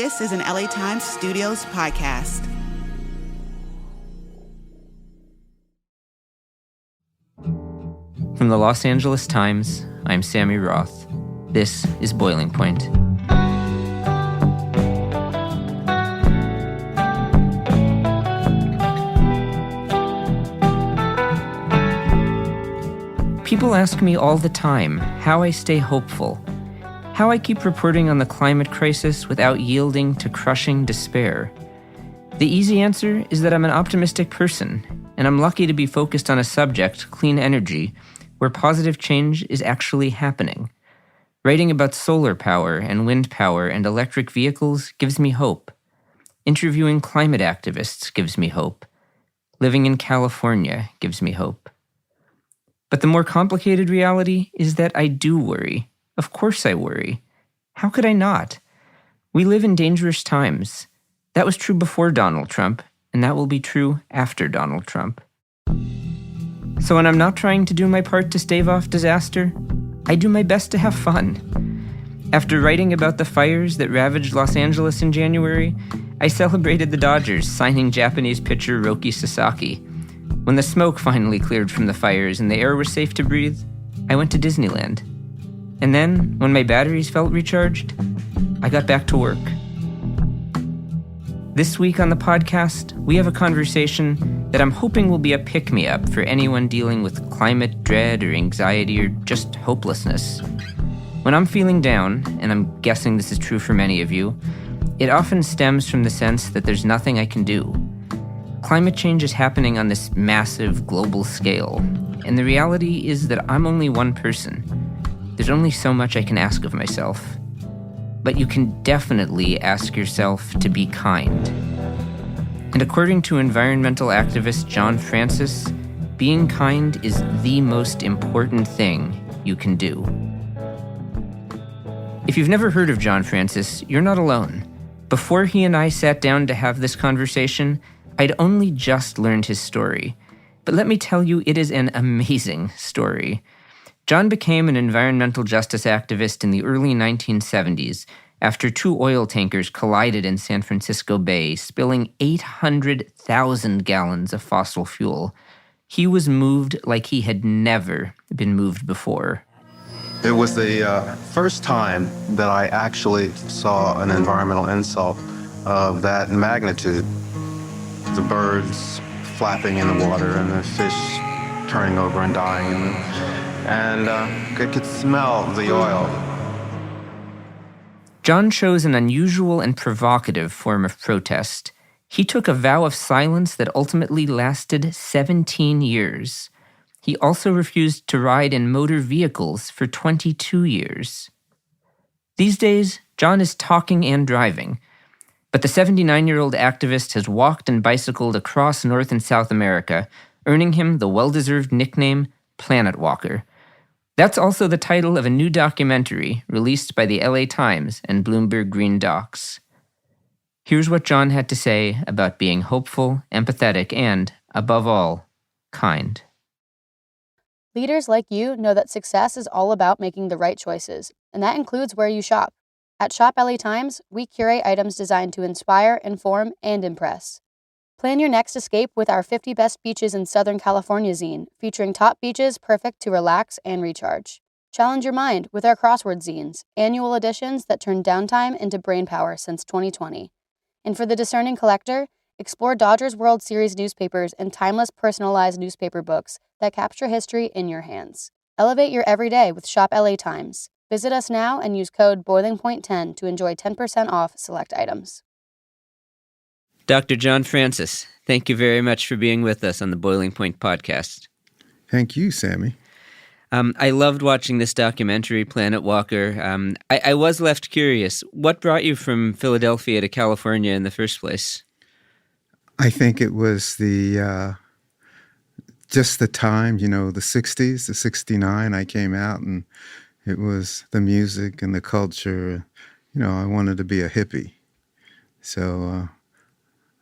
This is an LA Times Studios podcast. From the Los Angeles Times, I'm Sammy Roth. This is Boiling Point. People ask me all the time how I stay hopeful, how I keep reporting on the climate crisis without yielding to crushing despair. The easy answer is that I'm an optimistic person, and I'm lucky to be focused on a subject, clean energy, where positive change is actually happening. Writing about solar power and wind power and electric vehicles gives me hope. Interviewing climate activists gives me hope. Living in California gives me hope. But the more complicated reality is that I do worry. Of course I worry. How could I not? We live in dangerous times. That was true before Donald Trump, and that will be true after Donald Trump. So when I'm not trying to do my part to stave off disaster, I do my best to have fun. After writing about the fires that ravaged Los Angeles in January, I celebrated the Dodgers signing Japanese pitcher Roki Sasaki. When the smoke finally cleared from the fires and the air was safe to breathe, I went to Disneyland. And then, when my batteries felt recharged, I got back to work. This week on the podcast, we have a conversation that I'm hoping will be a pick-me-up for anyone dealing with climate dread or anxiety or just hopelessness. When I'm feeling down, and I'm guessing this is true for many of you, it often stems from the sense that there's nothing I can do. Climate change is happening on this massive global scale, and the reality is that I'm only one person. There's only so much I can ask of myself. But you can definitely ask yourself to be kind. And according to environmental activist John Francis, being kind is the most important thing you can do. If you've never heard of John Francis, you're not alone. Before he and I sat down to have this conversation, I'd only just learned his story. But let me tell you, it is an amazing story. John became an environmental justice activist in the early 1970s after two oil tankers collided in San Francisco Bay, spilling 800,000 gallons of fossil fuel. He was moved like he had never been moved before. It was the first time that I actually saw an environmental insult of that magnitude. The birds flapping in the water and the fish turning over and dying. And I could smell the oil. John chose an unusual and provocative form of protest. He took a vow of silence that ultimately lasted 17 years. He also refused to ride in motor vehicles for 22 years. These days, John is talking and driving. But the 79-year-old activist has walked and bicycled across North and South America, earning him the well-deserved nickname Planetwalker. That's also the title of a new documentary released by the LA Times and Bloomberg Green Docs. Here's what John had to say about being hopeful, empathetic, and, above all, kind. Leaders like you know that success is all about making the right choices, and that includes where you shop. At Shop LA Times, we curate items designed to inspire, inform, and impress. Plan your next escape with our 50 Best Beaches in Southern California zine, featuring top beaches perfect to relax and recharge. Challenge your mind with our crossword zines, annual editions that turn downtime into brainpower since 2020. And for the discerning collector, explore Dodgers World Series newspapers and timeless personalized newspaper books that capture history in your hands. Elevate your everyday with Shop LA Times. Visit us now and use code BOILINGPOINT10 to enjoy 10% off select items. Dr. John Francis, thank you very much for being with us on the Boiling Point podcast. Thank you, Sammy. I loved watching this documentary, Planetwalker. I was left curious. What brought you from Philadelphia to California in the first place? I think it was just the time, the 60s, the 69, I came out, and it was the music and the culture. I wanted to be a hippie. So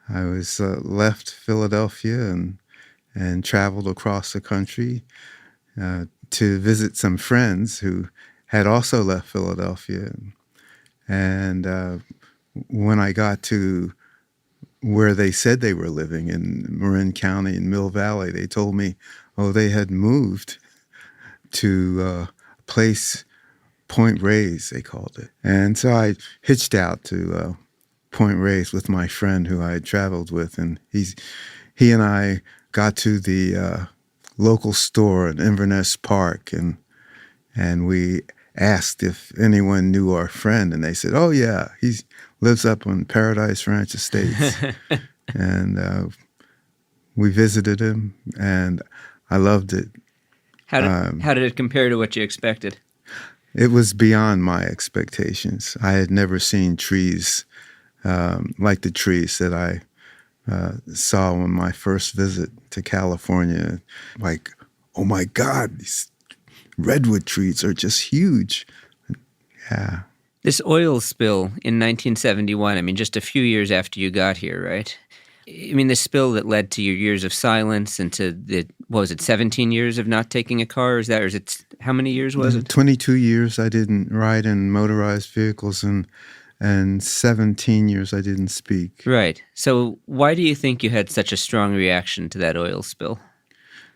I was left Philadelphia and traveled across the country to visit some friends who had also left Philadelphia. And when I got to where they said they were living in Marin County in Mill Valley, they told me, they had moved to a place, Point Reyes, they called it. And so I hitched out to Point Reyes with my friend who I had traveled with, and he and I got to the local store in Inverness Park, and we asked if anyone knew our friend, and they said, "Oh yeah, he lives up on Paradise Ranch Estates." And we visited him, and I loved it. How did it compare to what you expected? It was beyond my expectations. I had never seen trees like the trees that I saw on my first visit to California. Like, oh my God, these redwood trees are just huge. Yeah. This oil spill in 1971, I mean, just a few years after you got here, right? I mean, the spill that led to your years of silence and to the, 17 years of not taking a car? How many years was it? 22 years I didn't ride in motorized vehicles, and 17 years I didn't speak. Right. So why do you think you had such a strong reaction to that oil spill?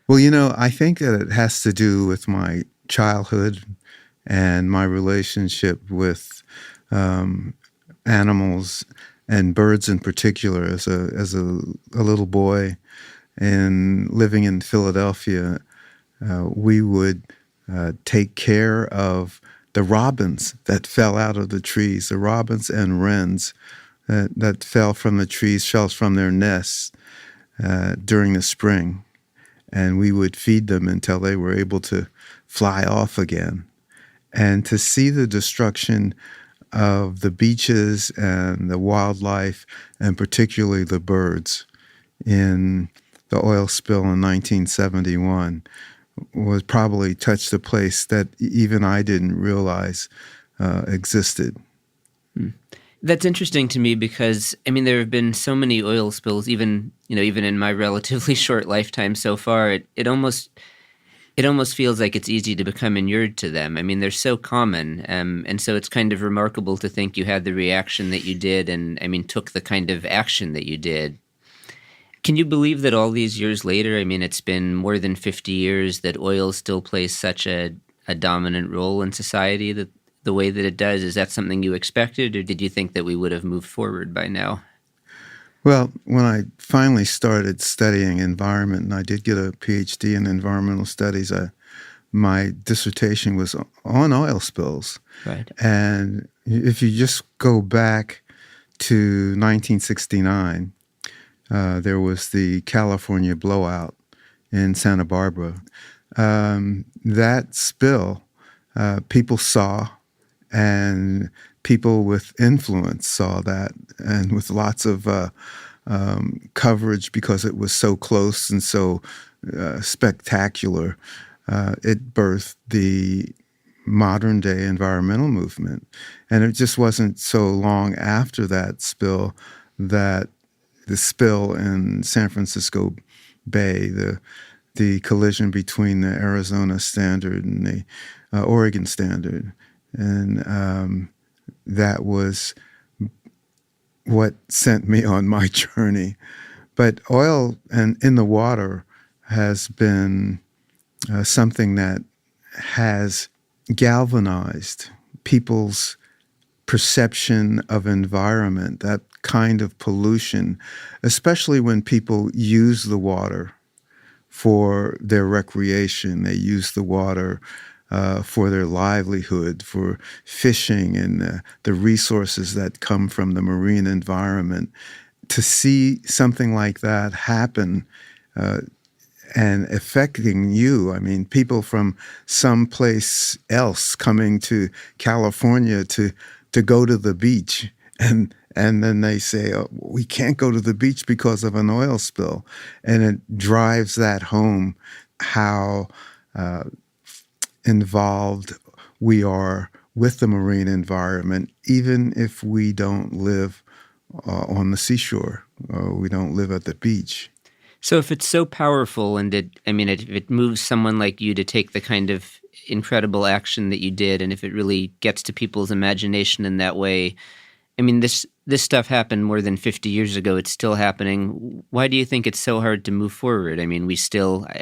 Well, I think that it has to do with my childhood and my relationship with animals and birds in particular. As a little boy and living in Philadelphia, we would take care of the robins that fell out of the trees, the robins and wrens that fell from the trees, fell from their nests during the spring. And we would feed them until they were able to fly off again. And to see the destruction of the beaches and the wildlife, and particularly the birds, in the oil spill in 1971 was probably touched a place that even I didn't realize existed. That's interesting to me because, I mean, there have been so many oil spills, even in my relatively short lifetime so far. It almost feels like it's easy to become inured to them. I mean, they're so common, and so it's kind of remarkable to think you had the reaction that you did, and I mean, took the kind of action that you did. Can you believe that all these years later, I mean, it's been more than 50 years, that oil still plays such a dominant role in society that the way that it does? Is that something you expected, or did you think that we would have moved forward by now? Well, when I finally started studying environment, and I did get a PhD in environmental studies, my dissertation was on oil spills. Right. And if you just go back to 1969, there was the California blowout in Santa Barbara. That spill, people saw, and people with influence saw that, and with lots of coverage because it was so close and so spectacular. It birthed the modern-day environmental movement. And it just wasn't so long after that spill that the spill in San Francisco Bay, the collision between the Arizona Standard and the Oregon Standard, and that was what sent me on my journey. But oil and in the water has been something that has galvanized people's perception of environment, that kind of pollution, especially when people use the water for their recreation. They use the water for their livelihood, for fishing and the resources that come from the marine environment. To see something like that happen and affecting you, I mean, people from someplace else coming to California to go to the beach, and then they say, oh, we can't go to the beach because of an oil spill. And it drives that home, how involved we are with the marine environment, even if we don't live on the seashore, or we don't live at the beach. So if it's so powerful, and if it moves someone like you to take the kind of incredible action that you did, and if it really gets to people's imagination in that way, I mean, this this stuff happened more than 50 years ago. It's still happening. Why do you think it's so hard to move forward? I mean,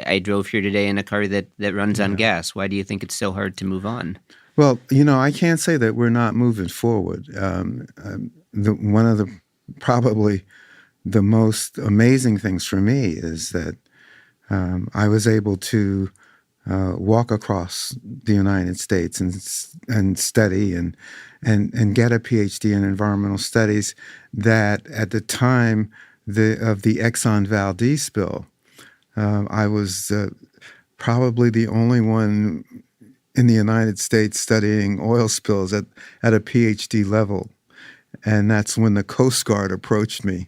I drove here today in a car that runs on gas. Why do you think it's so hard to move on? Well, I can't say that we're not moving forward. One of probably the most amazing things for me is that I was able to walk across the United States and study and get a PhD in environmental studies. That at the time of the Exxon Valdez spill, I was probably the only one in the United States studying oil spills at a PhD level. And that's when the Coast Guard approached me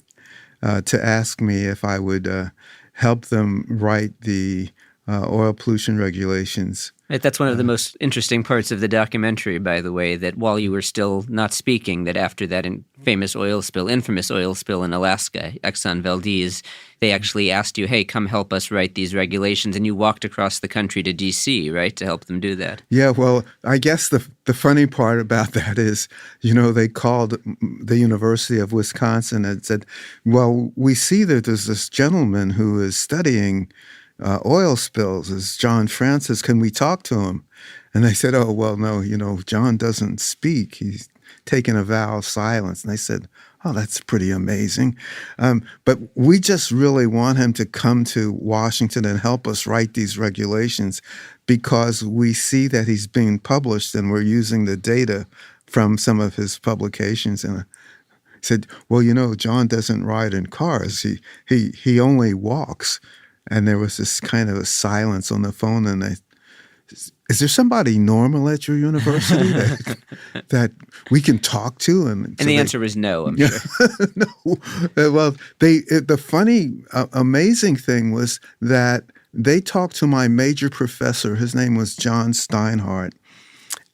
to ask me if I would help them write the oil pollution regulations. Right, that's one of the most interesting parts of the documentary, by the way, that while you were still not speaking, that after that infamous oil spill in Alaska, Exxon Valdez, they actually asked you, hey, come help us write these regulations, and you walked across the country to D.C., right, to help them do that. Yeah, well, I guess the funny part about that is, they called the University of Wisconsin and said, well, we see that there's this gentleman who is studying oil spills, is John Francis. Can we talk to him? And they said, oh, well, no, John doesn't speak. He's taken a vow of silence. And they said, oh, that's pretty amazing. But we just really want him to come to Washington and help us write these regulations because we see that he's being published and we're using the data from some of his publications. And I said, well, John doesn't ride in cars. He only walks. And there was this kind of a silence on the phone, and is there somebody normal at your university that we can talk to? And the answer was no, I'm sure. No. Well, the funny, amazing thing was that they talked to my major professor. His name was John Steinhardt.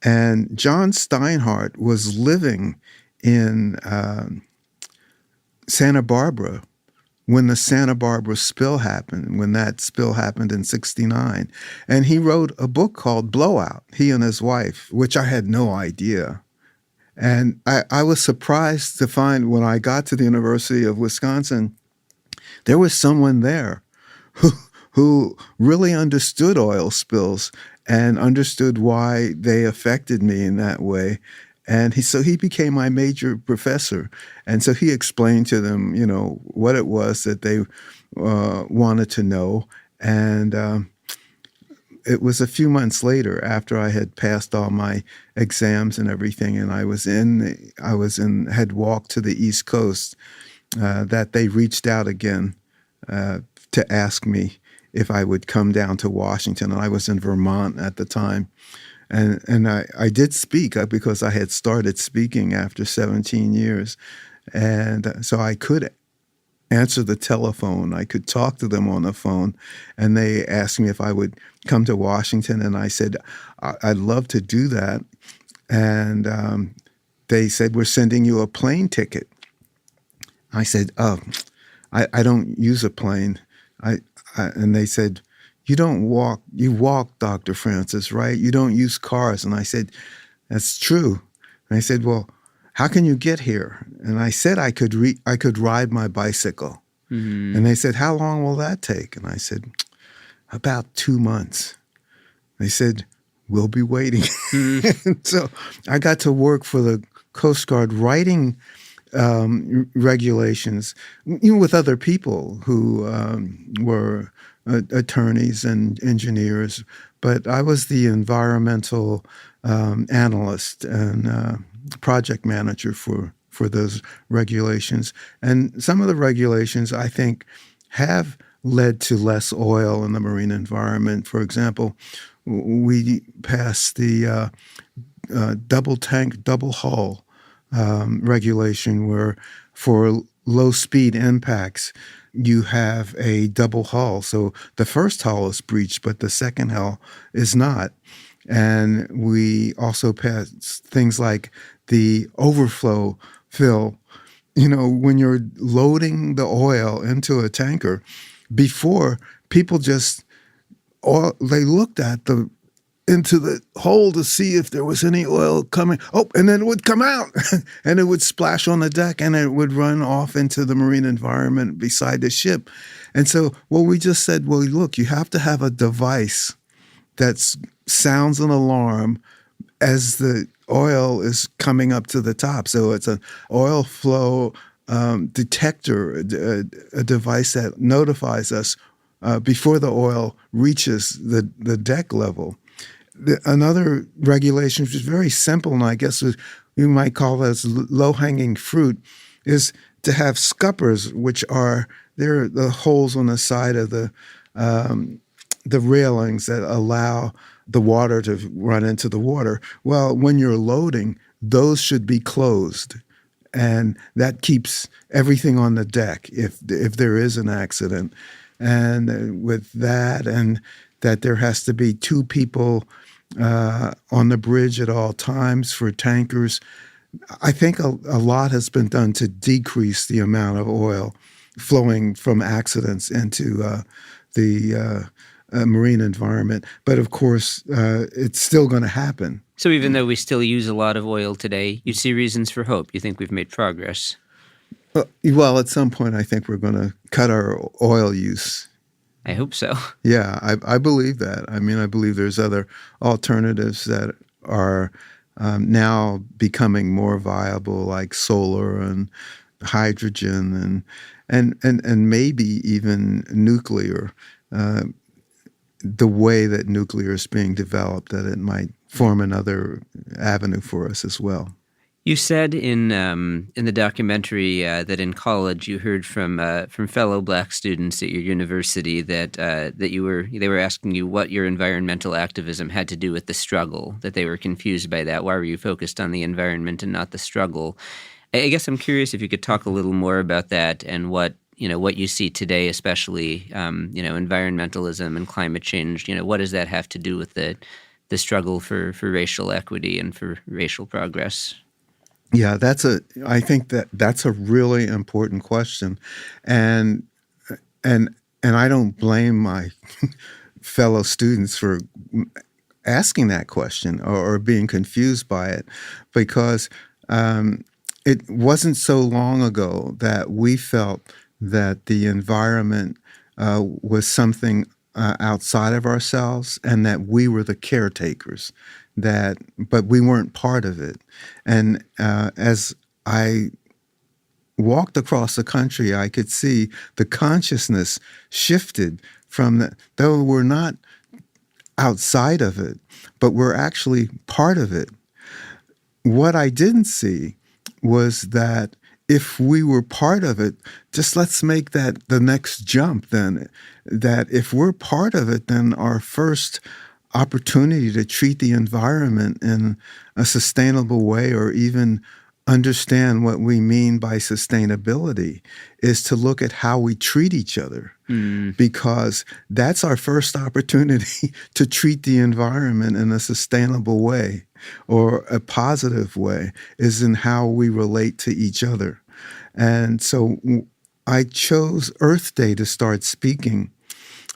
And John Steinhardt was living in Santa Barbara when the Santa Barbara spill happened, when that spill happened in 1969. And he wrote a book called Blowout, he and his wife, which I had no idea. And I was surprised to find when I got to the University of Wisconsin, there was someone there who really understood oil spills and understood why they affected me in that way. And so he became my major professor. And so he explained to them, what it was that they wanted to know. And it was a few months later after I had passed all my exams and everything, and had walked to the East Coast, that they reached out again to ask me if I would come down to Washington. And I was in Vermont at the time. And I did speak because I had started speaking after 17 years. And so I could answer the telephone. I could talk to them on the phone. And they asked me if I would come to Washington. And I said, I'd love to do that. And they said, we're sending you a plane ticket. I said, oh, I don't use a plane. And they said, you don't walk, you walk, Dr. Francis, right? You don't use cars. And I said, that's true. And I said, well, how can you get here? And I said I could ride my bicycle. Mm-hmm. And they said, how long will that take? And I said, about 2 months. They said, we'll be waiting. Mm-hmm. So I got to work for the Coast Guard writing regulations, with other people who were attorneys and engineers, but I was the environmental analyst and project manager for those regulations. And some of the regulations, I think, have led to less oil in the marine environment. For example, we passed the double tank, double hull regulation, where for low speed impacts, you have a double hull. So the first hull is breached, but the second hull is not. And we also passed things like the overflow fill. When you're loading the oil into a tanker, before people they looked at the into the hole to see if there was any oil coming. Oh, and then it would come out and it would splash on the deck and it would run off into the marine environment beside the ship. And so, well, we just said, well, look, you have to have a device that sounds an alarm as the oil is coming up to the top. So it's an oil flow detector, a device that notifies us before the oil reaches the deck level. Another regulation, which is very simple, and I guess you might call this low-hanging fruit, is to have scuppers, which are they're the holes on the side of the railings that allow the water to run into the water. Well, when you're loading, those should be closed, and that keeps everything on the deck if there is an accident. And with that, and that there has to be 2 people on the bridge at all times for tankers. I think a lot has been done to decrease the amount of oil flowing from accidents into the marine environment. But of course, it's still going to happen. So even though we still use a lot of oil today, you see reasons for hope. You think we've made progress? Well, at some point, I think we're going to cut our oil use. I hope so. Yeah, I believe that. I mean, I believe there's other alternatives that are now becoming more viable, like solar and hydrogen and maybe even nuclear. The way that nuclear is being developed, that it might form another avenue for us as well. You said in the documentary that in college you heard from fellow Black students at your university that they were asking you what your environmental activism had to do with the struggle, that they were confused by that. Why were you focused on the environment and not the struggle? I guess I'm curious if you could talk a little more about that and what you see today, especially environmentalism and climate change. What does that have to do with the struggle for racial equity and for racial progress? Yeah, I think that's a really important question, and I don't blame my fellow students for asking that question or being confused by it, because it wasn't so long ago that we felt that the environment was something outside of ourselves and that we were the caretakers. But we weren't part of it. And as I walked across the country, I could see the consciousness shifted from though we're not outside of it, but we're actually part of it. What I didn't see was that if we were part of it, just let's make that the next jump then, that if we're part of it, then our first opportunity to treat the environment in a sustainable way, or even understand what we mean by sustainability, is to look at how we treat each other. Because that's our first opportunity to treat the environment in a sustainable way or a positive way, is in how we relate to each other. And so I chose Earth Day to start speaking.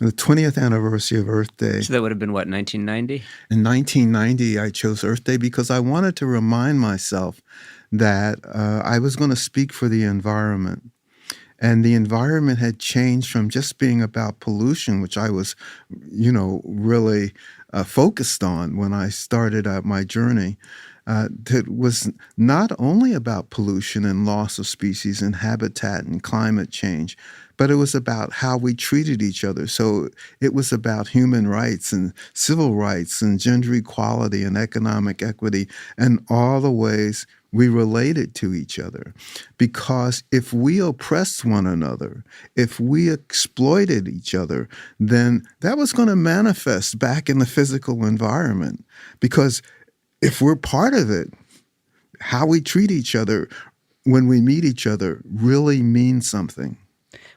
The 20th anniversary of Earth Day. So that would have been, what, 1990? In 1990, I chose Earth Day because I wanted to remind myself that I was going to speak for the environment. And the environment had changed from just being about pollution, which I was, really focused on when I started out my journey. That was not only about pollution and loss of species and habitat and climate change, but it was about how we treated each other. So it was about human rights and civil rights and gender equality and economic equity and all the ways we related to each other. Because if we oppressed one another, if we exploited each other, then that was going to manifest back in the physical environment. Because if we're part of it, how we treat each other when we meet each other really means something.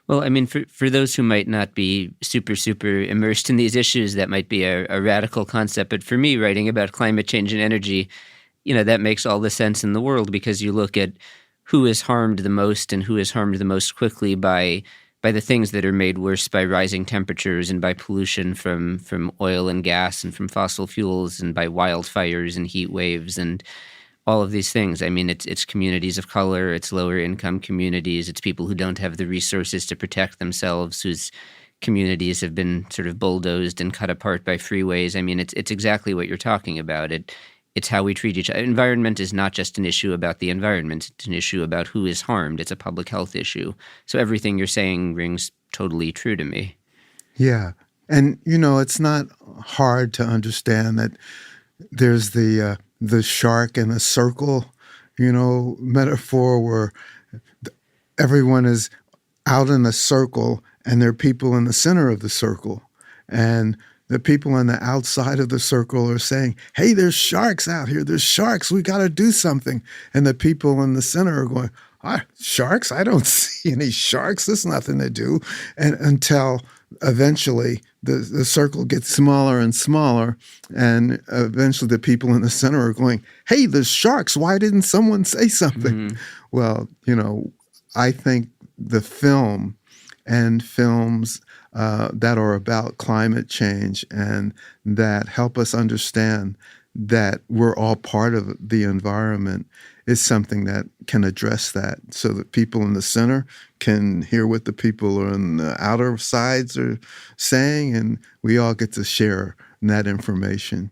Well, I mean, for those who might not be super immersed in these issues, that might be a radical concept. But for me, writing about climate change and energy, that makes all the sense in the world, because you look at who is harmed the most and who is harmed the most quickly by by the things that are made worse by rising temperatures and by pollution from oil and gas and from fossil fuels and by wildfires and heat waves and all of these things. I mean, it's communities of color, it's lower income communities, it's people who don't have the resources to protect themselves, whose communities have been sort of bulldozed and cut apart by freeways. I mean, it's exactly what you're talking about. It's how we treat each other. Environment is not just an issue about the environment. It's an issue about who is harmed. It's a public health issue. So everything you're saying rings totally true to me. Yeah. And, it's not hard to understand that there's the shark in a circle, metaphor where everyone is out in a circle and there are people in the center of the circle. And the people on the outside of the circle are saying, hey, there's sharks out here. There's sharks. We got to do something. And the people in the center are going, sharks? I don't see any sharks. There's nothing to do. And until eventually the circle gets smaller and smaller. And eventually the people in the center are going, hey, there's sharks. Why didn't someone say something? Mm-hmm. Well, I think the film and films that are about climate change and that help us understand that we're all part of the environment is something that can address that so that people in the center can hear what the people on the outer sides are saying, and we all get to share that information.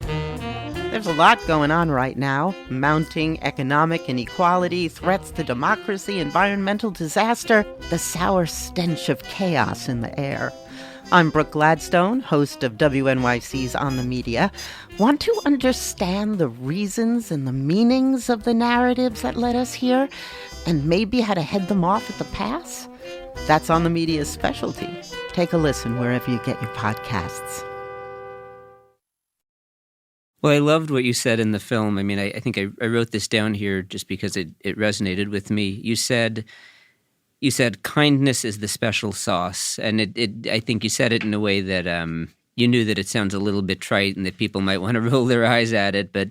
There's a lot going on right now. Mounting economic inequality, threats to democracy, environmental disaster, the sour stench of chaos in the air. I'm Brooke Gladstone, host of WNYC's On the Media. Want to understand the reasons and the meanings of the narratives that led us here, and maybe how to head them off at the pass? That's On the Media's specialty. Take a listen wherever you get your podcasts. Well, I loved what you said in the film. I mean, I think I wrote this down here just because it resonated with me. You said kindness is the special sauce, and I think you said it in a way that you knew that it sounds a little bit trite and that people might want to roll their eyes at it, but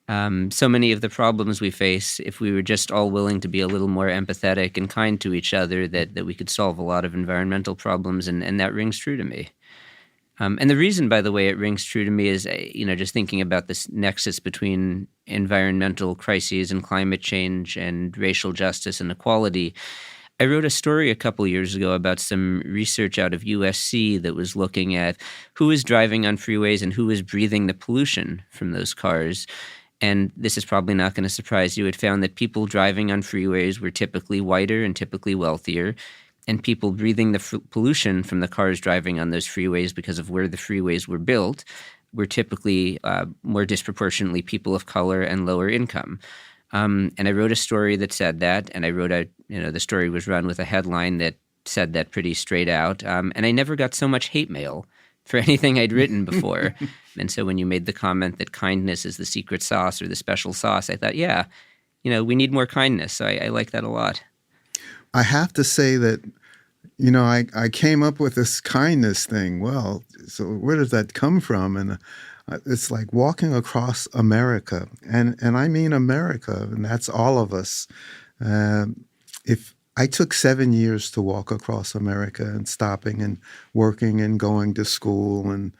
so many of the problems we face, if we were just all willing to be a little more empathetic and kind to each other, that we could solve a lot of environmental problems, and that rings true to me. And the reason, by the way, it rings true to me is, just thinking about this nexus between environmental crises and climate change and racial justice and equality. I wrote a story a couple years ago about some research out of USC that was looking at who is driving on freeways and who is breathing the pollution from those cars. And this is probably not going to surprise you. It found that people driving on freeways were typically whiter and typically wealthier. And people breathing the pollution from the cars driving on those freeways because of where the freeways were built were typically more disproportionately people of color and lower income. And I wrote a story that said that, and I wrote the story was run with a headline that said that pretty straight out. And I never got so much hate mail for anything I'd written before. And so when you made the comment that kindness is the secret sauce or the special sauce, I thought, we need more kindness. So I like that a lot. I have to say that, I came up with this kindness thing. Well, so where does that come from? And it's like walking across America, and I mean America, and that's all of us. If I took 7 years to walk across America and stopping and working and going to school and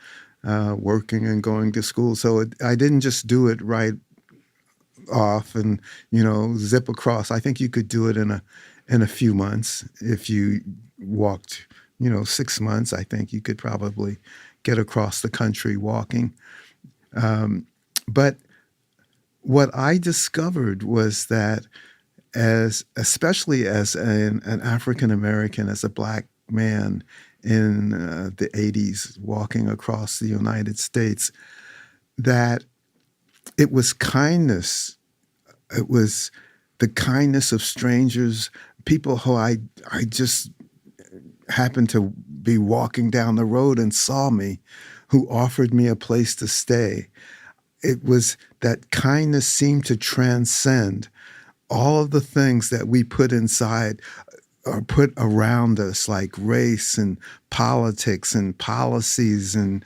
working and going to school, so I didn't just do it right off and zip across. I think you could do it in a few months. If you walked 6 months, I think you could probably get across the country walking. But what I discovered was that especially as an African American, as a black man in the 80s walking across the United States, that it was kindness. It was the kindness of strangers, people who I just happened to be walking down the road and saw me, who offered me a place to stay. It was that kindness seemed to transcend all of the things that we put inside or put around us, like race and politics and policies and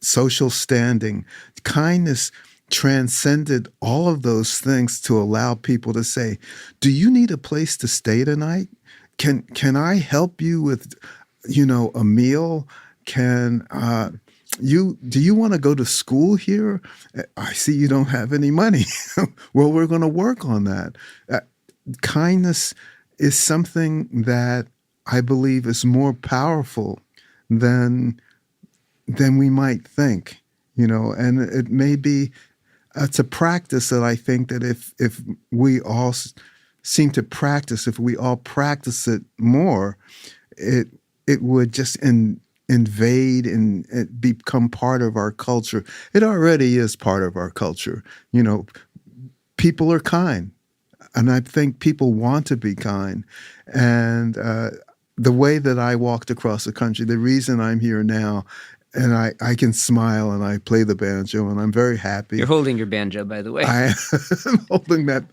social standing. Kindness transcended all of those things to allow people to say, do you need a place to stay tonight? can I help you with, a meal? Do you want to go to school here? I see you don't have any money. Well, we're going to work on that. Kindness is something that I believe is more powerful than we might think, and it may be, it's a practice that I think that if we all seem to practice, if we all practice it more, it would just invade and it become part of our culture. It already is part of our culture. People are kind, and I think people want to be kind. And the way that I walked across the country, the reason I'm here now, and I can smile and I play the banjo and I'm very happy. You're holding your banjo, by the way. I am holding that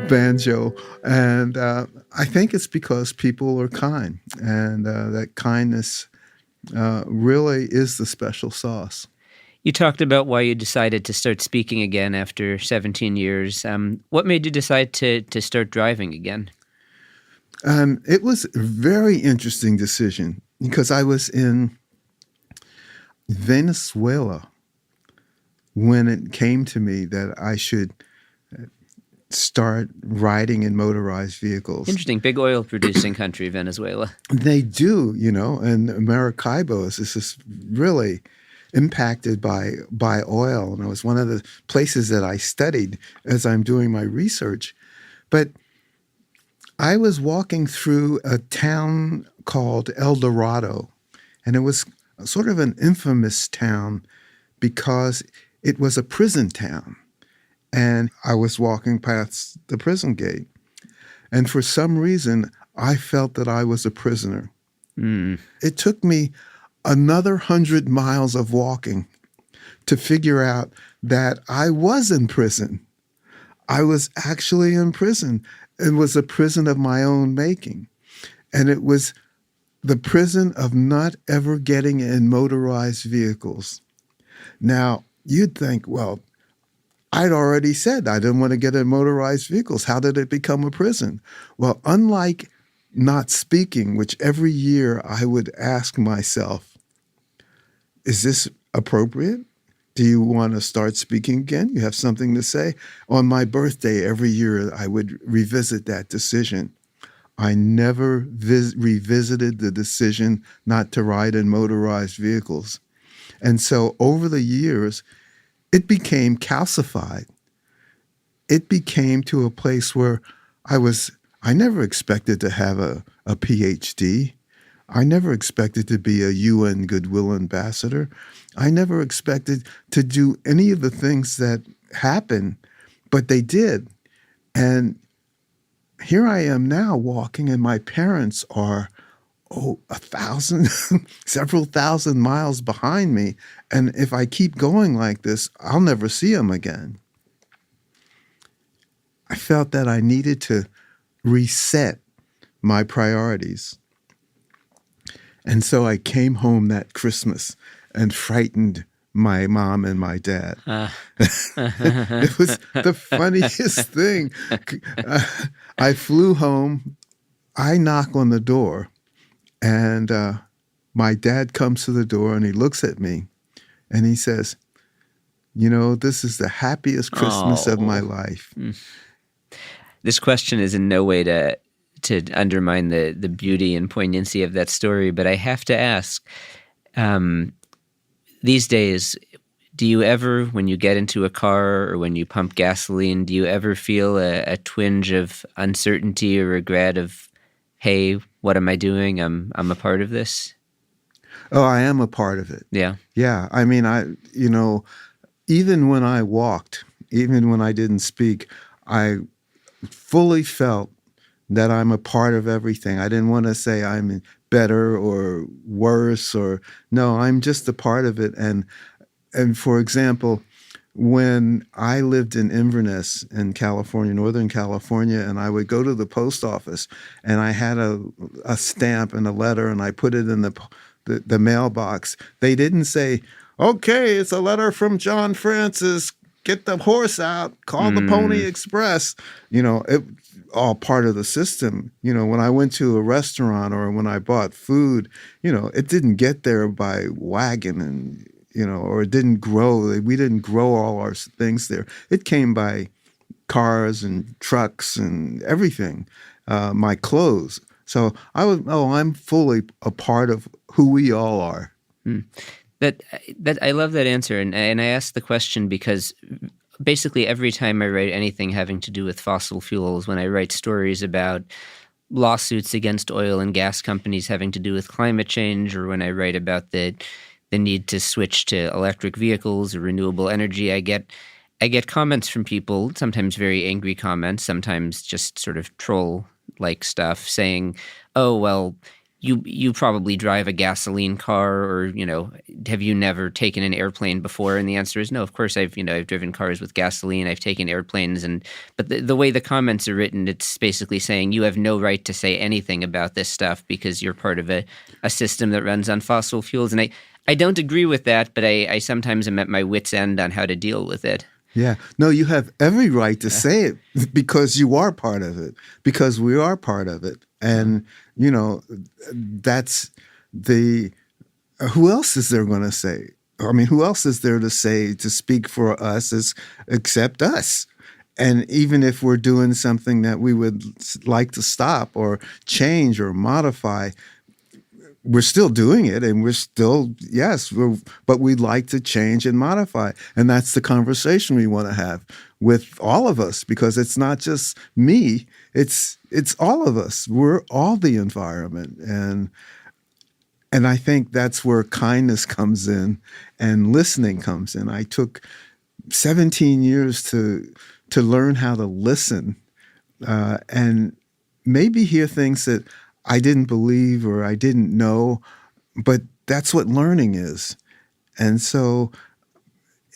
banjo. And I think it's because people are kind, and that kindness really is the special sauce. You talked about why you decided to start speaking again after 17 years. What made you decide to start driving again? It was a very interesting decision because I was in Venezuela when it came to me that I should start riding in motorized vehicles. Interesting. Big oil producing country, Venezuela. They do, and Maracaibo is just really impacted by oil. And it was one of the places that I studied as I'm doing my research. But I was walking through a town called El Dorado, and it was sort of an infamous town because it was a prison town. And I was walking past the prison gate. And for some reason, I felt that I was a prisoner. It took me another 100 miles of walking to figure out that I was in prison. I was actually in prison. It was a prison of my own making. And it was the prison of not ever getting in motorized vehicles. Now, you'd think, well, I'd already said I didn't want to get in motorized vehicles. How did it become a prison? Well, unlike not speaking, which every year I would ask myself, is this appropriate? Do you want to start speaking again? You have something to say? On my birthday, every year I would revisit that decision. I never revisited the decision not to ride in motorized vehicles. And so over the years, it became calcified. It became to a place where I never expected to have a PhD. I never expected to be a UN Goodwill Ambassador. I never expected to do any of the things that happen, but they did. And here I am now walking, and my parents are, 1,000, several thousand miles behind me. And if I keep going like this, I'll never see them again. I felt that I needed to reset my priorities. And so I came home that Christmas and frightened my mom and my dad. It was the funniest thing. I flew home. I knock on the door, and my dad comes to the door and he looks at me and he says, this is the happiest Christmas of my life. This question is in no way to undermine the beauty and poignancy of that story, but I have to ask, these days, do you ever, when you get into a car or when you pump gasoline, do you ever feel a twinge of uncertainty or regret of, hey, what am I doing? I'm a part of this? Oh, I am a part of it. Yeah. Yeah. I mean, even when I walked, even when I didn't speak, I fully felt that I'm a part of everything. I didn't want to say I'm better or worse no, I'm just a part of it. And for example, when I lived in Inverness in California, Northern California, and I would go to the post office and I had a stamp and a letter and I put it in the mailbox, they didn't say, okay, it's a letter from John Francis. get the horse out, call the Pony Express. It all part of the system. When I went to a restaurant or when I bought food, it didn't get there by wagon and, or it didn't grow. We didn't grow all our things there. It came by cars and trucks and everything, my clothes. So I'm fully a part of who we all are. That I love that answer, and I asked the question because basically every time I write anything having to do with fossil fuels, when I write stories about lawsuits against oil and gas companies having to do with climate change, or when I write about the need to switch to electric vehicles or renewable energy, I get comments from people, sometimes very angry comments, sometimes just sort of troll-like stuff, saying, "Oh, well, you probably drive a gasoline car, or, have you never taken an airplane before?" And the answer is no. Of course, I've driven cars with gasoline. I've taken airplanes, but the way the comments are written, it's basically saying you have no right to say anything about this stuff because you're part of a system that runs on fossil fuels. And I don't agree with that, but I sometimes am at my wit's end on how to deal with it. Yeah. No, you have every right to say it because you are part of it, because we are part of it. And, that's who else is there going to say? I mean, who else is there to say, to speak for us except us? And even if we're doing something that we would like to stop or change or modify, we're still doing it, and we're still, but we'd like to change and modify. And that's the conversation we want to have with all of us, because it's not just me, it's all of us. We're all the environment. And I think that's where kindness comes in and listening comes in. I took 17 years to learn how to listen and maybe hear things that I didn't believe or I didn't know, but that's what learning is. And so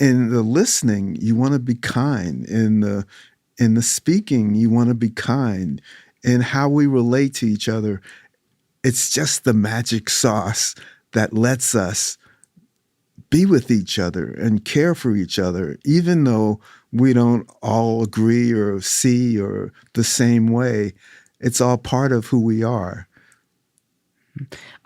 in the listening, you want to be kind. In the speaking, you want to be kind. In how we relate to each other, it's just the magic sauce that lets us be with each other and care for each other, even though we don't all agree or see or the same way. It's all part of who we are.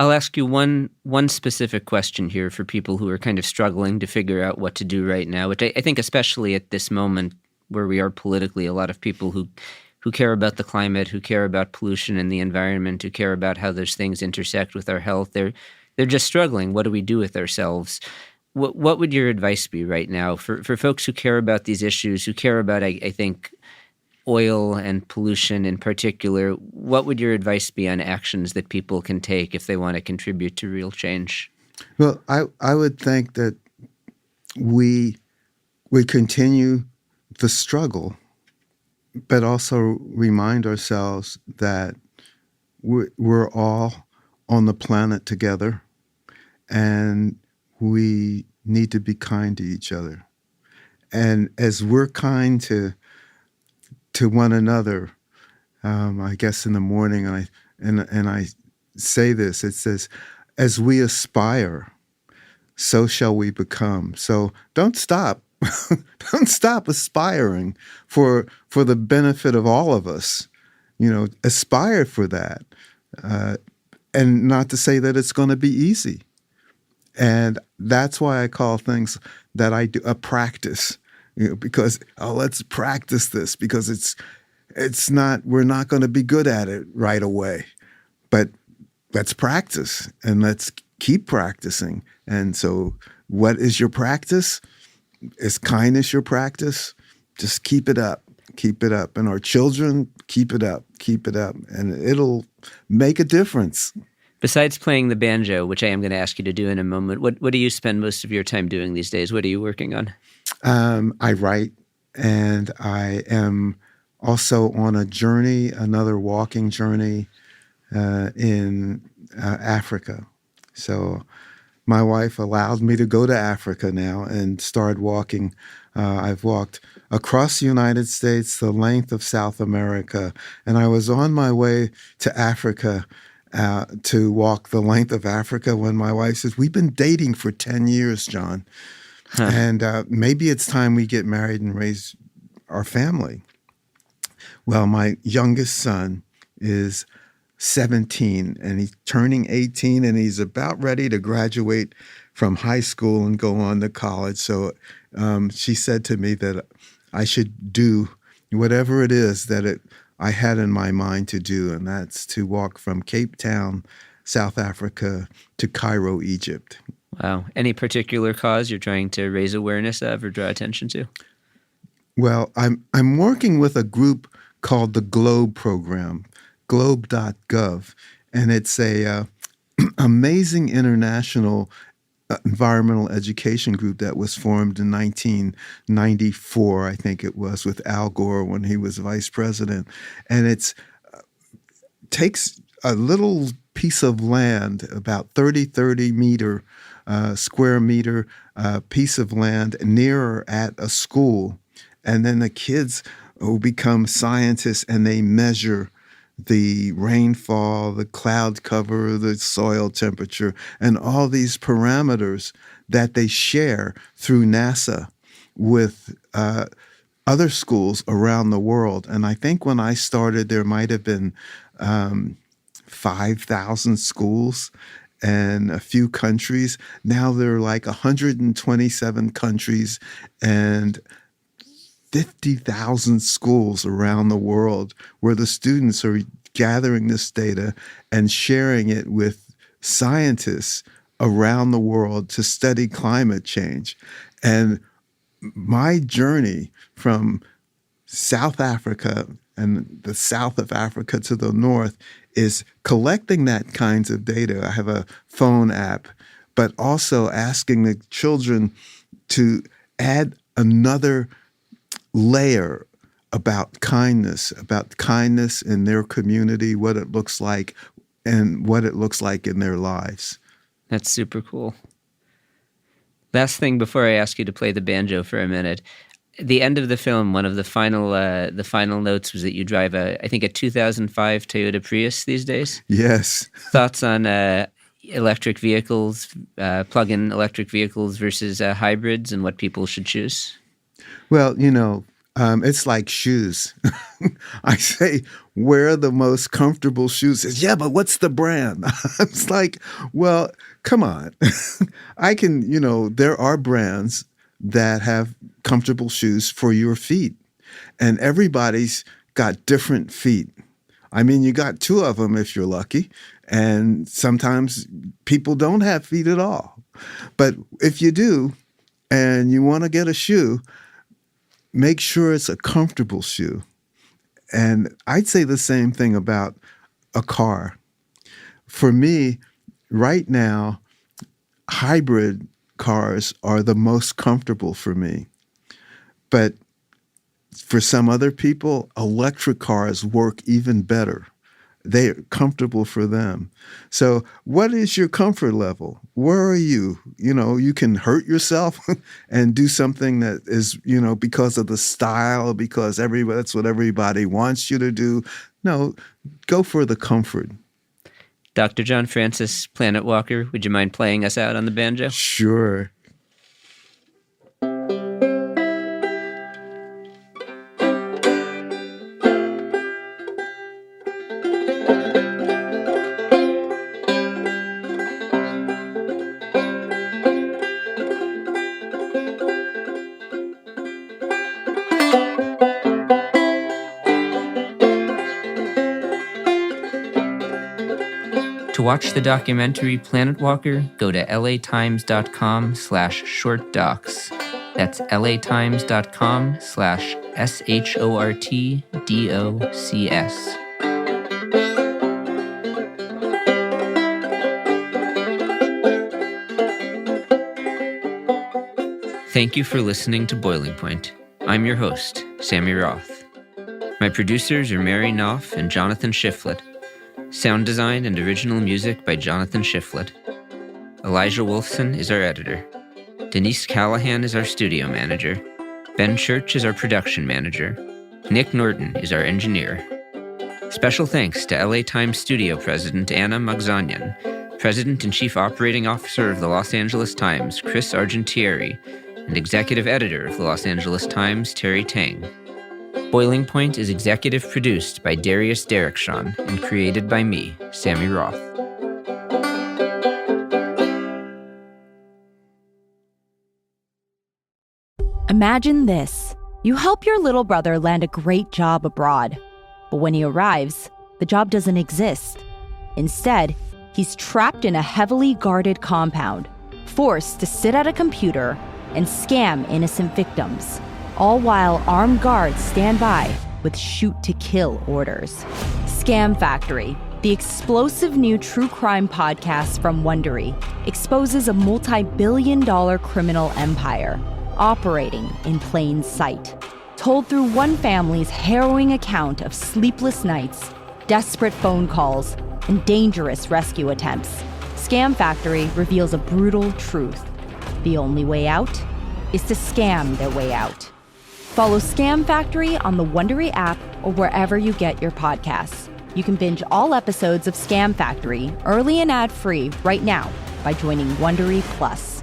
I'll ask you one specific question here for people who are kind of struggling to figure out what to do right now, which I think especially at this moment where we are politically, a lot of people who care about the climate, who care about pollution and the environment, who care about how those things intersect with our health, they're just struggling. What do we do with ourselves? What would your advice be right now for folks who care about these issues, who care about, I think, oil and pollution in particular? What would your advice be on actions that people can take if they want to contribute to real change? Well, I would think that we continue the struggle, but also remind ourselves that we're all on the planet together, and we need to be kind to each other. And as we're kind to one another, I guess in the morning, and I say this, it says, as we aspire, so shall we become. So don't stop. Don't stop aspiring for the benefit of all of us. Aspire for that. And not to say that it's going to be easy. And that's why I call things that I do a practice. Because let's practice this, because it's not, we're not going to be good at it right away, but let's practice and let's keep practicing. And so what is your practice? Is kindness your practice? Just keep it up, and our children, keep it up, and it'll make a difference. Besides playing the banjo, which I am going to ask you to do in a moment, what do you spend most of your time doing these days? What are you working on? I write, and I am also on a journey, another walking journey in Africa. So my wife allowed me to go to Africa now and start walking. I've walked across the United States, the length of South America, and I was on my way to Africa to walk the length of Africa when my wife says, "We've been dating for 10 years, John. And maybe it's time we get married and raise our family. Well, my youngest son is 17 and he's turning 18 and he's about ready to graduate from high school and go on to college. So she said to me that I should do whatever it is that I had in my mind to do, and that's to walk from Cape Town, South Africa, to Cairo, Egypt. Wow. Any particular cause you're trying to raise awareness of or draw attention to? Well, I'm working with a group called the GLOBE program, globe.gov, and it's a amazing international environmental education group that was formed in 1994, I think it was, with Al Gore when he was vice president. And it takes a little piece of land, about 30 meter square meter piece of land nearer at a school. And then the kids will become scientists and they measure the rainfall, the cloud cover, the soil temperature, and all these parameters that they share through NASA with other schools around the world. And I think when I started, there might have been 5,000 schools and a few countries. Now there are like 127 countries and 50,000 schools around the world where the students are gathering this data and sharing it with scientists around the world to study climate change. And my journey from South Africa and the south of Africa to the north is collecting that kinds of data. I have a phone app, but also asking the children to add another layer about kindness in their community, what it looks like, and what it looks like in their lives. That's super cool. Last thing before I ask you to play the banjo for a minute. The end of the film, one of the final notes was that you drive I think a 2005 Toyota Prius these days. Yes. Thoughts on electric vehicles, plug-in electric vehicles versus hybrids, and what people should choose? Well, it's like shoes. I say, wear the most comfortable shoes. Says, yeah, but what's the brand? It's like, well, come on. I can, there are brands that have comfortable shoes for your feet. And everybody's got different feet. I mean, you got two of them if you're lucky. And sometimes people don't have feet at all. But if you do, and you want to get a shoe, make sure it's a comfortable shoe. And I'd say the same thing about a car. For me, right now, hybrid cars are the most comfortable for me. But for some other people, electric cars work even better. They're comfortable for them. So what is your comfort level? Where are you? You can hurt yourself and do something that is, because of the style, because that's what everybody wants you to do. No, go for the comfort. Dr. John Francis, Planetwalker, would you mind playing us out on the banjo? Sure. To watch the documentary Planetwalker, go to latimes.com/shortdocs. That's latimes.com/shortdocs. Thank you for listening to Boiling Point. I'm your host, Sammy Roth. My producers are Mary Knopf and Jonathan Shiflett. Sound design and original music by Jonathan Shiflett. Elijah Wolfson is our editor. Denise Callahan is our studio manager. Ben Church is our production manager. Nick Norton is our engineer. Special thanks to LA Times studio president Anna Magzanyan, president and chief operating officer of the Los Angeles Times Chris Argentieri, and executive editor of the Los Angeles Times, Terry Tang. Boiling Point is executive produced by Darius Derrickson and created by me, Sammy Roth. Imagine this. You help your little brother land a great job abroad. But when he arrives, the job doesn't exist. Instead, he's trapped in a heavily guarded compound, forced to sit at a computer and scam innocent victims, all while armed guards stand by with shoot-to-kill orders. Scam Factory, the explosive new true crime podcast from Wondery, exposes a multi-billion-dollar criminal empire operating in plain sight. Told through one family's harrowing account of sleepless nights, desperate phone calls, and dangerous rescue attempts, Scam Factory reveals a brutal truth. The only way out is to scam their way out. Follow Scam Factory on the Wondery app or wherever you get your podcasts. You can binge all episodes of Scam Factory early and ad-free right now by joining Wondery Plus.